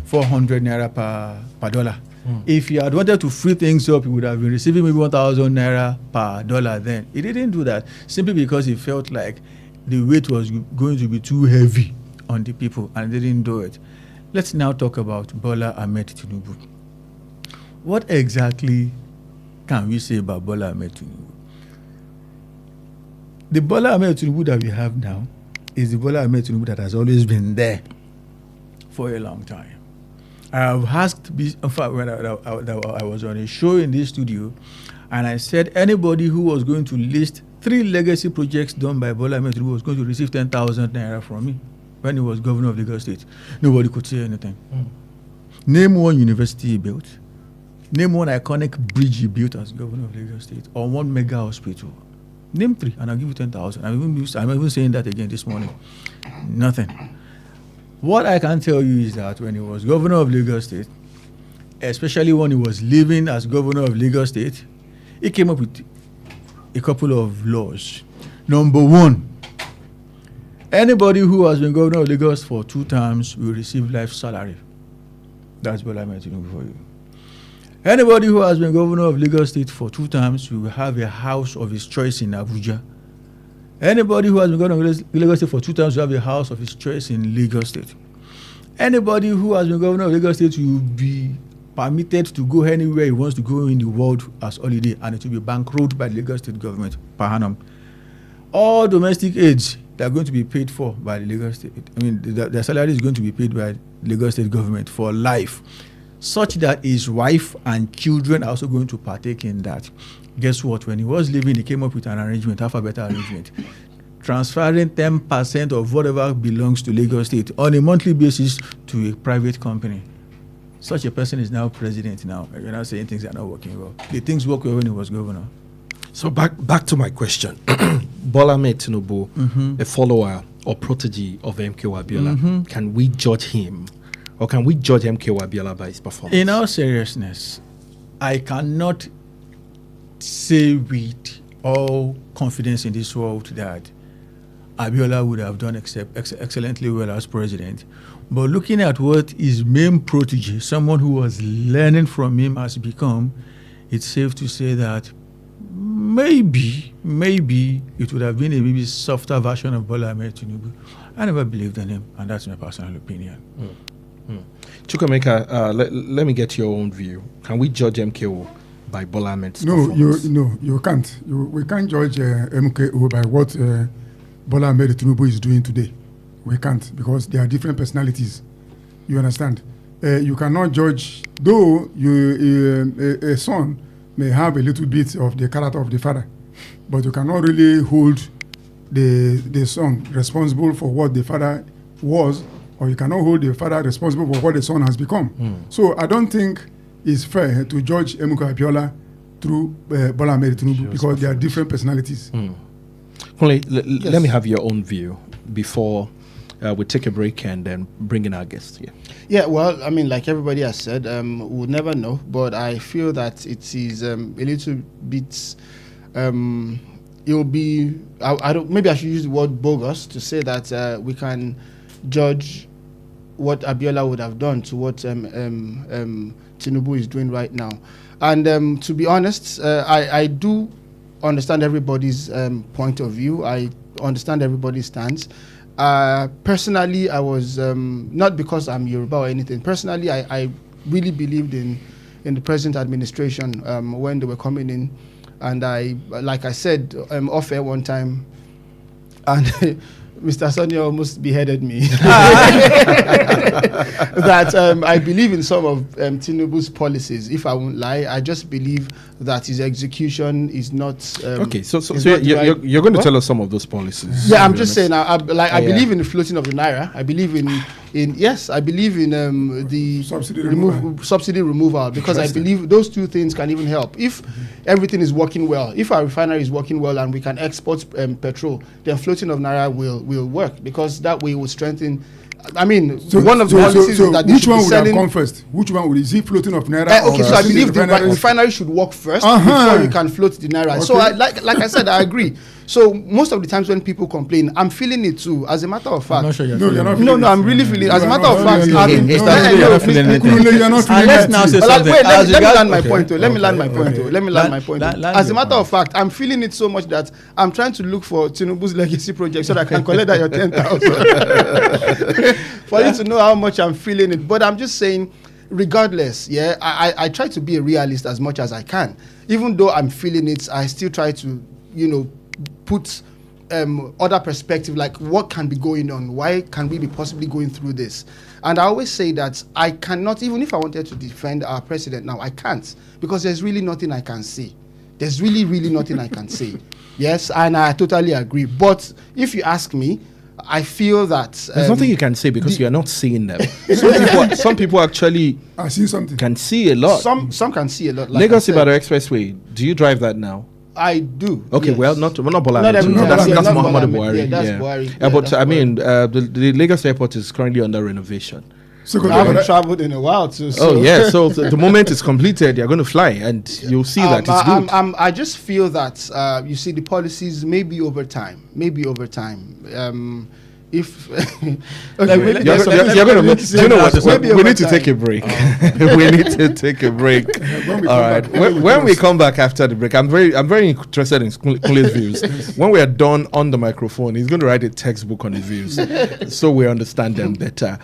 400 naira per dollar. If he had wanted to free things up, he would have been receiving maybe 1,000 naira per dollar then. He didn't do that simply because he felt like the weight was going to be too heavy on the people, and they didn't do it. Let's now talk about Bola Ahmed Tinubu. What exactly can we say about Bola Ahmed Tinubu? The Bola Ahmed Tinubu that we have now is the Bola Ahmed Tinubu that has always been there for a long time. I have asked, in fact, when I was on a show in this studio, and I said anybody who was going to list 3 legacy projects done by Bola Ahmed Tinubu was going to receive 10,000 naira from me when he was governor of Lagos State. Nobody could say anything. Name one university he built. Name one iconic bridge he built as governor of Lagos State, or one mega hospital. Name 3, and I'll give you 10,000. I'm even saying that again this morning. Nothing. What I can tell you is that when he was governor of Lagos State, especially when he was living as governor of Lagos State, he came up with a couple of laws. Number 1, anybody who has been governor of Lagos for 2 terms will receive life salary. That's what I meant to do for you. Anybody who has been governor of Lagos State for 2 terms will have a house of his choice in Abuja. Anybody who has been governor of Lagos State for 2 terms will have a house of his choice in Lagos State. Anybody who has been governor of Lagos State will be permitted to go anywhere he wants to go in the world as holiday, and it will be bankrolled by the Lagos State government per annum. All domestic aids that are going to be paid for by the Lagos State, their salary is going to be paid by the Lagos State government for life, such that his wife and children are also going to partake in that. Guess what? When he was leaving, he came up with an arrangement, half a better arrangement, transferring 10% of whatever belongs to Lagos State on a monthly basis to a private company. Such a person is now president now. You're not saying things are not working well. The things worked well when he was governor. So back to my question. Bola Ahmed Tinubu, a follower or protege of MK Abiola, can we judge him, or can we judge MK Abiola by his performance? In all seriousness, I cannot say with all confidence in this world that Abiola would have done excellently well as president. But looking at what his main protege, someone who was learning from him, has become, it's safe to say that maybe it would have been a maybe softer version of Bola Ahmed Tinubu. I never believed in him, and that's my personal opinion. Chukwemeka, let me get your own view. Can we judge MKO by Bola Ahmed's performance? You can't. We can't judge MKO by what Bola Ahmed Tinubu is doing today. We can't, because they are different personalities. You understand? You cannot judge, though a son may have a little bit of the character of the father, but you cannot really hold the son responsible for what the father was, or you cannot hold the father responsible for what the son has become. So I don't think it's fair to judge Emeka Abiola through Bola Ahmed Tinubu, because they are different personalities. Let me have your own view before we take a break and then bring in our guests here. Yeah, well, I mean, like everybody has said, we'll never know, but I feel that it is a little bit, it will be, I don't, maybe I should use the word bogus to say that we can judge what Abiola would have done to what Tinubu is doing right now. And to be honest, I do understand everybody's point of view. I understand everybody's stance. Personally, I was, not because I'm Yoruba or anything, personally, I really believed in the present administration when they were coming in. And I, like I said, off air one time, and Mr. Sonia almost beheaded me. That I believe in some of Tinubu's policies. If I won't lie, I just believe that his execution is not. Okay, so you're going to tell us some of those policies. Yeah, I'm just saying. I believe in the floating of the naira. I believe in yes, I believe in the subsidy removal, because I believe those two things can even help. If everything is working well, if our refinery is working well and we can export petrol, then floating of naira will work, because that way will strengthen. I mean, one of the policies is that which one would have come first? Which one would, is he floating of naira? Okay, so I believe the refinery should work first before you can float the naira. Okay. So, like I said, I agree. So most of the times when people complain, I'm feeling it too. As a matter of fact, I'm not sure you're feeling I'm really feeling. As a matter of fact, let's now say something. Let me land my point. Let me land my point. As a matter of fact, I'm feeling it so much that I'm trying to look for Tinubu's legacy project so that I can collect that your 10,000 for you to know how much I'm feeling it. But I'm just saying, regardless, yeah, I try to be a realist as much as I can. Even though I'm feeling it, I still try to, put other perspective, like what can be going on, why can we be possibly going through this. And I always say that I cannot, even if I wanted to defend our president now, I can't, because there's really nothing I can say. There's really nothing I can say. Yes, and I totally agree. But if you ask me, I feel that There's nothing you can say because you are not seeing them. Some people actually I see something. can see a lot. some can see a lot. Like Lagos I said. Ibadan Expressway. Do you drive that now? I do. Okay, yes. well, not Bola. Not every- No, that's yeah, not Muhammadu Bola, Buhari. yeah, that's Buhari. Yeah, but that's I Buhari. mean, the Lagos airport is currently under renovation. So I haven't traveled in a while too. Oh yeah, so the moment it's completed, you're going to fly, and you'll see that it's good. I just feel that you see the policies maybe over time. If okay, maybe You're there's going to. some- Do you know what? maybe We over need to time. take a break. We need to take a break. All right. When we come back after the break, I'm very interested in Kunle's views. When we are done on the microphone, he's going to write a textbook on his views, so we understand them better.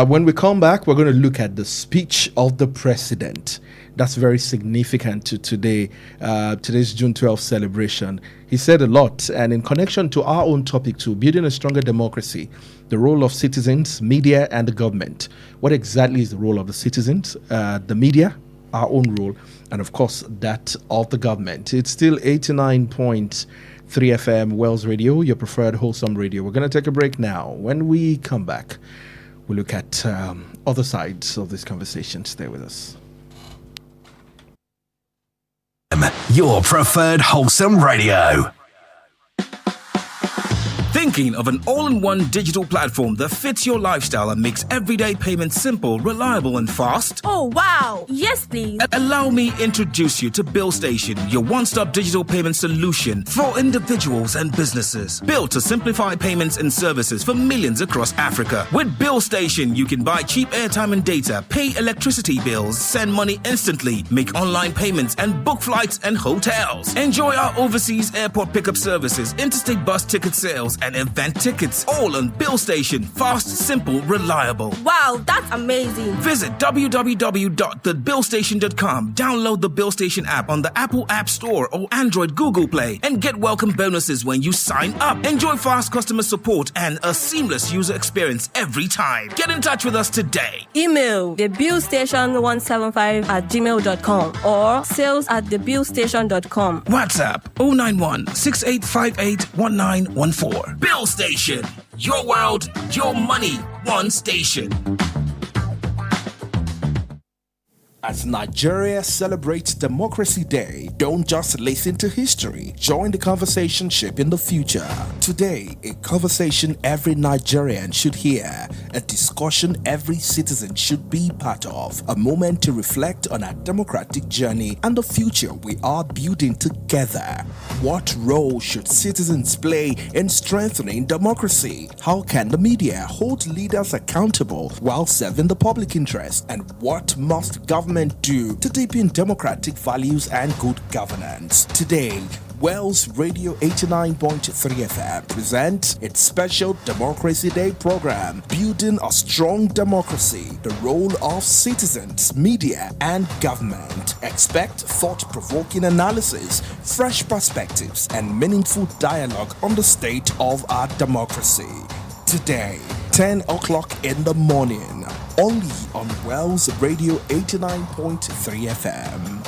When we come back, we're going to look at the speech of the president. That's very significant to today's June 12th celebration. He said a lot, and in connection to our own topic too, building a stronger democracy, the role of citizens, media, and the government. What exactly is the role of the citizens, the media, our own role, and of course that of the government? It's still 89.3 FM Wells Radio, your preferred wholesome radio. We're going to take a break now. When we come back, we'll look at other sides of this conversation. Stay with us. Your preferred wholesome radio. Thinking of an all-in-one digital platform that fits your lifestyle and makes everyday payments simple, reliable, and fast? Oh, wow. Yes, please. Allow me introduce you to BillStation, your one-stop digital payment solution for individuals and businesses. Built to simplify payments and services for millions across Africa. With BillStation, you can buy cheap airtime and data, pay electricity bills, send money instantly, make online payments, and book flights and hotels. Enjoy our overseas airport pickup services, interstate bus ticket sales, and event tickets, all on BillStation. Fast, simple, reliable. Wow, that's amazing. Visit www.thebillstation.com. Download the BillStation app on the Apple App Store or Android Google Play and get welcome bonuses when you sign up. Enjoy fast customer support and a seamless user experience every time. Get in touch with us today. Email thebillstation175@gmail.com or sales@thebillstation.com. WhatsApp 091 6858 1914. Bill Station. Your world, your money, one station. As Nigeria celebrates Democracy Day, don't just listen to history. Join the conversation shaping the future. Today, a conversation every Nigerian should hear. A discussion every citizen should be part of. A moment to reflect on our democratic journey and the future we are building together. What role should citizens play in strengthening democracy? How can the media hold leaders accountable while serving the public interest? And what must government do to deepen democratic values and good governance? Today, Wells Radio 89.3 FM presents its special Democracy Day program, Building a Strong Democracy, the Role of Citizens, Media, and Government. Expect thought-provoking analysis, fresh perspectives, and meaningful dialogue on the state of our democracy. Today, 10 o'clock in the morning, only on Wells Radio 89.3 FM.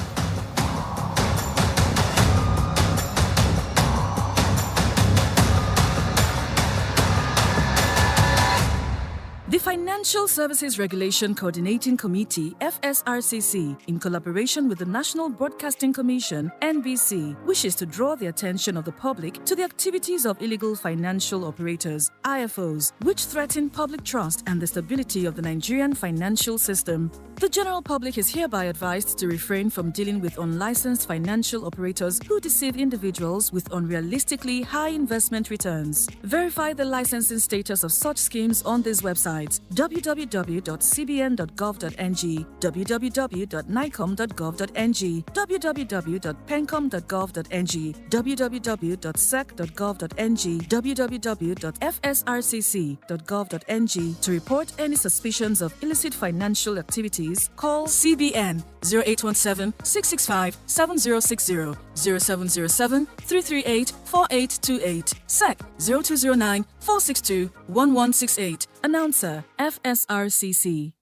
The Financial Services Regulation Coordinating Committee, FSRCC, in collaboration with the National Broadcasting Commission, NBC, wishes to draw the attention of the public to the activities of illegal financial operators, IFOs, which threaten public trust and the stability of the Nigerian financial system. The general public is hereby advised to refrain from dealing with unlicensed financial operators who deceive individuals with unrealistically high investment returns. Verify the licensing status of such schemes on these websites: www.cbn.gov.ng, www.nicom.gov.ng, www.pencom.gov.ng, www.sec.gov.ng, www.fsrcc.gov.ng. To report any suspicions of illicit financial activities, call CBN 0817-665-7060, 0707-338-4828, SEC 0209-462-1168. Announcer, FSRCC.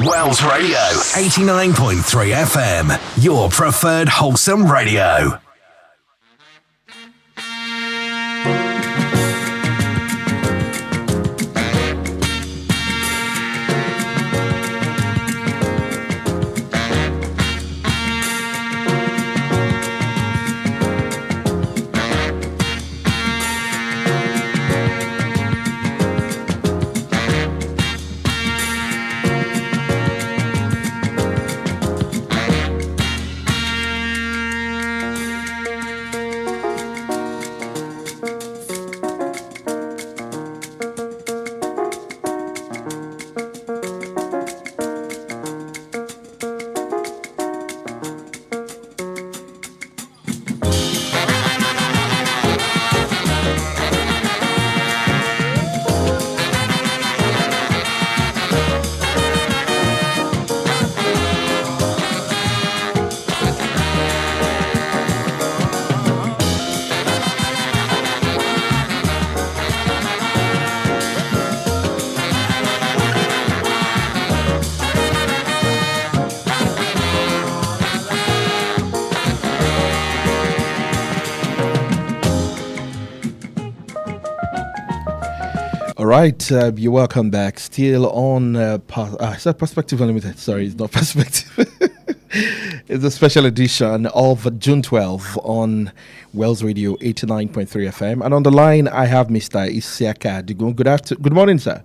Wells Radio 89.3 FM. Your preferred wholesome radio. All right, you're welcome back. Still on is that Perspective Unlimited? Sorry, it's not Perspective. It's a special edition of June 12 on Wells Radio 89.3 FM. And on the line, I have Mr. Isiaka Digun. Good morning, sir.